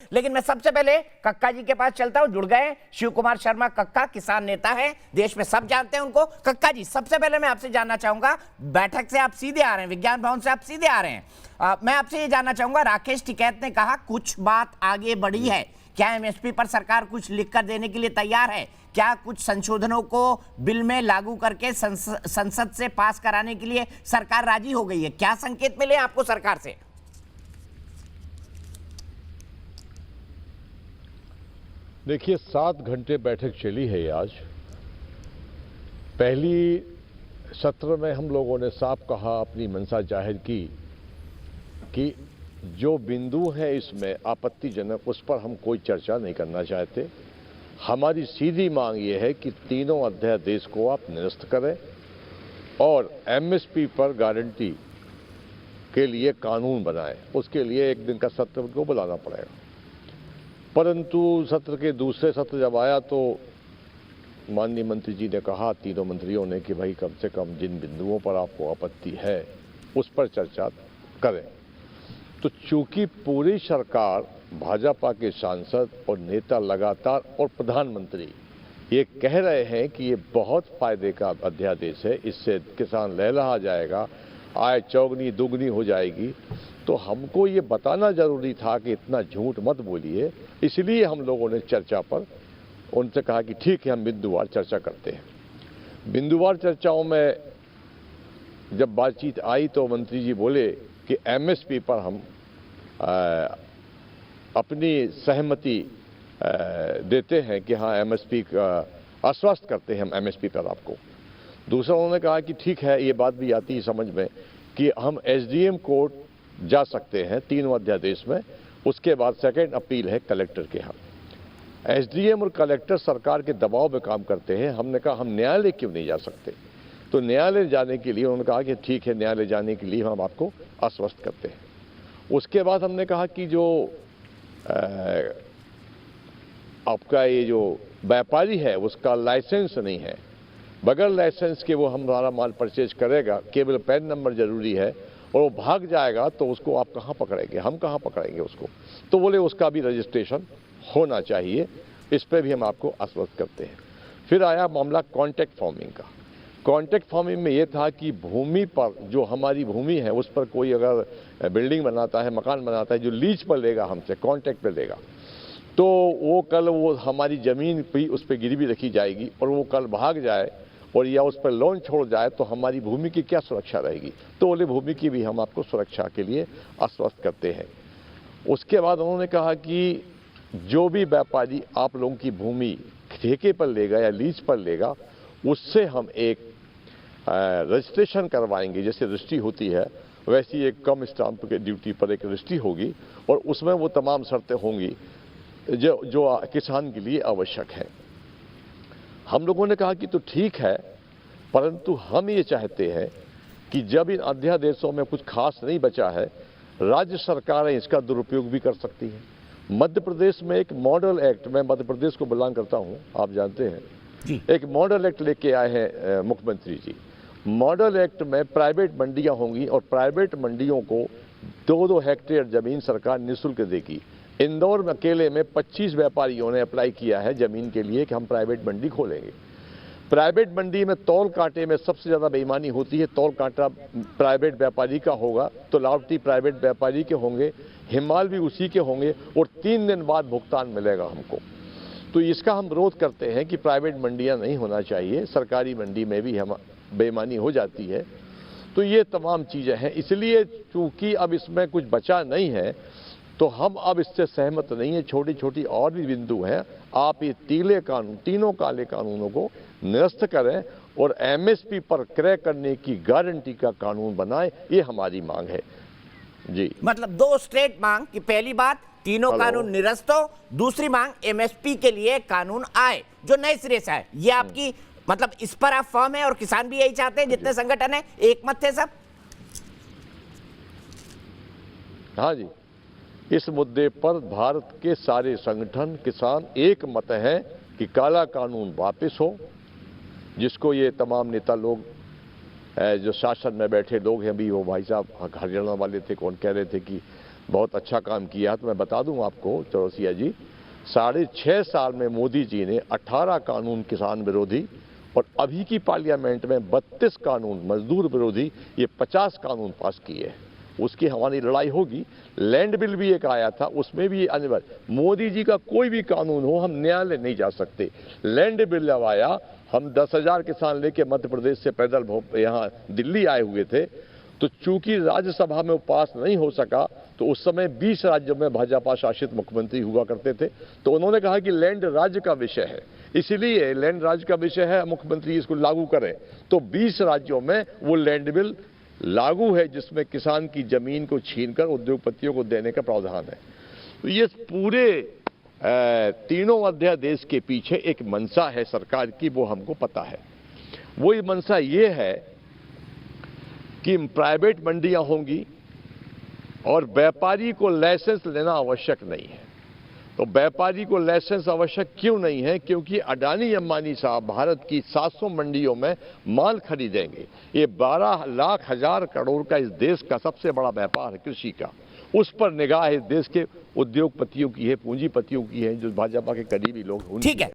लेकिन मैं सबसे पहले कक्का जी के पास चलता हूं। जुड़ गए शिव कुमार शर्मा कक्का, किसान नेता है, देश में सब जानते हैं उनको। कक्का जी, सबसे पहले मैं आपसे जानना चाहूंगा, बैठक से आप सीधे आ रहे हैं, विज्ञान भवन से आप सीधे आ रहे हैं, मैं आपसे ये जानना चाहूंगा, राकेश टिकैत ने कहा कुछ बात आगे बढ़ी है, क्या एमएसपी पर सरकार कुछ लिख कर देने के लिए तैयार है? क्या कुछ संशोधनों को बिल में लागू करके संसद से पास कराने के लिए सरकार राजी हो गई है? क्या संकेत मिले आपको सरकार से? देखिए, 7 घंटे बैठक चली है आज। पहली सत्र में हम लोगों ने साफ कहा, अपनी मंशा जाहिर की कि जो बिंदु है इसमें आपत्तिजनक, उस पर हम कोई चर्चा नहीं करना चाहते। हमारी सीधी मांग ये है कि तीनों अध्यादेश को आप निरस्त करें और एमएसपी पर गारंटी के लिए कानून बनाएं। उसके लिए एक दिन का सत्र को बुलाना पड़ेगा। परंतु सत्र के दूसरे सत्र जब आया तो माननीय मंत्री जी ने कहा, तीनों मंत्रियों ने, कि भाई कम से कम जिन बिंदुओं पर आपको आपत्ति है उस पर चर्चा करें। तो चूंकि पूरी सरकार, भाजपा के सांसद और नेता लगातार और प्रधानमंत्री ये कह रहे हैं कि ये बहुत फायदे का अध्यादेश है, इससे किसान लहलहा जाएगा, आय चौगनी दुगनी हो जाएगी, तो हमको ये बताना जरूरी था कि इतना झूठ मत बोलिए। इसलिए हम लोगों ने चर्चा पर उनसे कहा कि ठीक है, हम बिंदुवार चर्चा करते हैं। बिंदुवार चर्चाओं में जब बातचीत आई तो मंत्री जी बोले कि एमएसपी पर हम अपनी सहमति देते हैं कि हाँ, एमएसपी का आश्वस्त करते हैं हम एमएसपी पर आपको। दूसरा उन्होंने कहा कि ठीक है, ये बात भी आती है समझ में कि हम एसडीएम कोर्ट जा सकते हैं तीनों अध्यादेश में। उसके बाद सेकंड अपील है कलेक्टर के यहाँ। एसडीएम और कलेक्टर सरकार के दबाव में काम करते हैं। हमने कहा हम न्यायालय क्यों नहीं जा सकते? तो न्यायालय जाने के लिए उन्होंने कहा कि ठीक है, न्यायालय जाने के लिए हम आपको आश्वस्त करते हैं। उसके बाद हमने कहा कि जो आपका ये जो व्यापारी है उसका लाइसेंस नहीं है, बगैर लाइसेंस के वो हमारा माल परचेज करेगा, केवल पैन नंबर जरूरी है, और वो भाग जाएगा तो उसको आप कहाँ पकड़ेंगे, हम कहाँ पकड़ेंगे उसको? तो बोले उसका भी रजिस्ट्रेशन होना चाहिए। इस पर भी हम आपको आश्वस्त करते हैं। फिर आया मामला कॉन्ट्रैक्ट फार्मिंग का। कॉन्ट्रैक्ट फार्मिंग में ये था कि भूमि पर, जो हमारी भूमि है उस पर कोई अगर बिल्डिंग बनाता है, मकान बनाता है, जो लीज पर लेगा हमसे, कॉन्ट्रैक्ट पर लेगा, तो वो कल वो हमारी ज़मीन भी उस पर गिरवी रखी जाएगी और वो कल भाग जाए और या उस पर लोन छोड़ जाए तो हमारी भूमि की क्या सुरक्षा रहेगी? तो बोले भूमि की भी हम आपको सुरक्षा के लिए आश्वस्त करते हैं। उसके बाद उन्होंने कहा कि जो भी व्यापारी आप लोगों की भूमि ठेके पर लेगा या लीज पर लेगा, उससे हम एक रजिस्ट्रेशन करवाएंगे। जैसे रजिस्ट्री होती है वैसी एक कम स्टाम्प के ड्यूटी पर एक रजिस्ट्री होगी और उसमें वो तमाम शर्तें होंगी जो किसान के लिए आवश्यक है। हम लोगों ने कहा कि तो ठीक है, परंतु हम ये चाहते हैं कि जब इन अध्यादेशों में कुछ खास नहीं बचा है, राज्य सरकारें इसका दुरुपयोग भी कर सकती हैं। मध्य प्रदेश में एक मॉडल एक्ट, मैं मध्य प्रदेश को बिलोंग करता हूँ, आप जानते हैं, एक मॉडल एक्ट लेके आए हैं मुख्यमंत्री जी। मॉडल एक्ट में प्राइवेट मंडियां होंगी और प्राइवेट मंडियों को 2-2 हेक्टेयर जमीन सरकार निःशुल्क देगी। इंदौर में अकेले में 25 व्यापारियों ने अप्लाई किया है जमीन के लिए कि हम प्राइवेट मंडी खोलेंगे। प्राइवेट मंडी में तौल कांटे में सबसे ज़्यादा बेईमानी होती है। तौल कांटा प्राइवेट व्यापारी का होगा तो लावटी प्राइवेट व्यापारी के होंगे, हिमाल भी उसी के होंगे और 3 दिन बाद भुगतान मिलेगा हमको। तो इसका हम विरोध करते हैं कि प्राइवेट मंडियां नहीं होना चाहिए, सरकारी मंडी में भी हम बेईमानी हो जाती है। तो ये तमाम चीज़ें हैं। इसलिए चूंकि अब इसमें कुछ बचा नहीं है तो हम अब इससे सहमत नहीं है। छोटी छोटी और भी बिंदु हैं। आप ये तीनों काले कानूनों को निरस्त करें और एमएसपी पर क्रय करने की गारंटी का कानून बनाएं, ये हमारी मांग है जी। मतलब 2 स्ट्रेट मांग कि पहली बात तीनों कानून निरस्त हो, दूसरी मांग एमएसपी के लिए कानून आए जो नए सिरे से आए। ये आपकी मतलब इस पर आप फर्म है और किसान भी यही चाहते हैं, जितने संगठन है एक मत थे सब? हाँ जी, इस मुद्दे पर भारत के सारे संगठन, किसान एक मत हैं कि काला कानून वापस हो, जिसको ये तमाम नेता लोग जो शासन में बैठे लोग हैं, भी वो भाई साहब हरियाणा वाले थे, कौन कह रहे थे कि बहुत अच्छा काम किया। तो मैं बता दूं आपको चौरसिया जी, 6.5 साल में मोदी जी ने 18 कानून किसान विरोधी और अभी की पार्लियामेंट में 32 कानून मजदूर विरोधी, ये 50 कानून पास किए। उसकी हमारी लड़ाई होगी। लैंड बिल भी एक आया था, उसमें भी अनिवार्य, मोदी जी का कोई भी कानून हो हम न्यायालय नहीं जा सकते। लैंड बिल जब आया, हम 10,000 किसान लेके मध्य प्रदेश से पैदल यहाँ दिल्ली आए हुए थे, तो चूंकि राज्यसभा में वो पास नहीं हो सका, तो उस समय 20 राज्यों में भाजपा शासित मुख्यमंत्री हुआ करते थे, तो उन्होंने कहा कि लैंड राज्य का विषय है, इसीलिए लैंड राज्य का विषय है, मुख्यमंत्री इसको लागू करें। तो 20 राज्यों में वो लैंड बिल लागू है, जिसमें किसान की जमीन को छीनकर उद्योगपतियों को देने का प्रावधान है। तो ये पूरे तीनों अध्यादेश के पीछे एक मंशा है सरकार की, वो हमको पता है। वो ये मंशा ये है कि प्राइवेट मंडियां होंगी और व्यापारी को लाइसेंस लेना आवश्यक नहीं है। तो व्यापारी को लाइसेंस आवश्यक क्यों नहीं है? क्योंकि अडानी अंबानी साहब भारत की 700 मंडियों में माल खरीदेंगे। ये 12 लाख हजार करोड़ का इस देश का सबसे बड़ा व्यापार है कृषि का। उस पर निगाह इस देश के उद्योगपतियों की है, पूंजीपतियों की है, जो भाजपा के करीबी लोग। ठीक है।